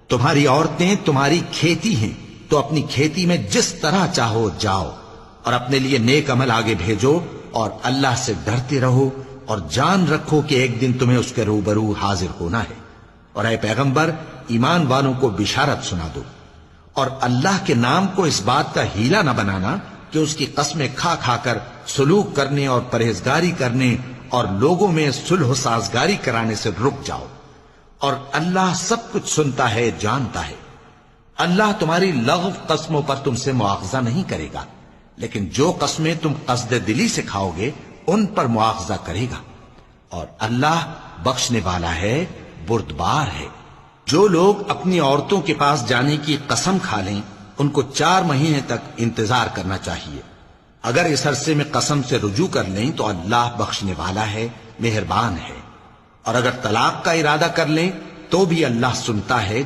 تمہاری عورتیں تمہاری کھیتی ہیں، تو اپنی کھیتی میں جس طرح چاہو جاؤ، اور اپنے لیے نیک عمل آگے بھیجو، اور اللہ سے ڈرتے رہو، اور جان رکھو کہ ایک دن تمہیں اس کے روبرو حاضر ہونا ہے۔ اور اے پیغمبر، ایمان والوں کو بشارت سنا دو، اور اللہ کے نام کو اس بات کا ہیلا نہ بنانا کہ اس کی قسمیں کھا کھا کر سلوک کرنے اور پرہیزگاری کرنے اور لوگوں میں صلح و سازگاری کرانے سے رک جاؤ، اور اللہ سب کچھ سنتا ہے، جانتا ہے۔ اللہ تمہاری لغو قسموں پر تم سے مواخذہ نہیں کرے گا، لیکن جو قسمیں تم قصد دلی سے کھاؤ گے ان پر مواخذہ کرے گا، اور اللہ بخشنے والا ہے، بردبار ہے۔ جو لوگ اپنی عورتوں کے پاس جانے کی قسم کھا لیں ان کو 4 مہینے تک انتظار کرنا چاہیے۔ اگر اس عرصے میں قسم سے رجوع کر لیں تو اللہ بخشنے والا ہے، مہربان ہے، اور اگر طلاق کا ارادہ کر لیں تو بھی اللہ سنتا ہے،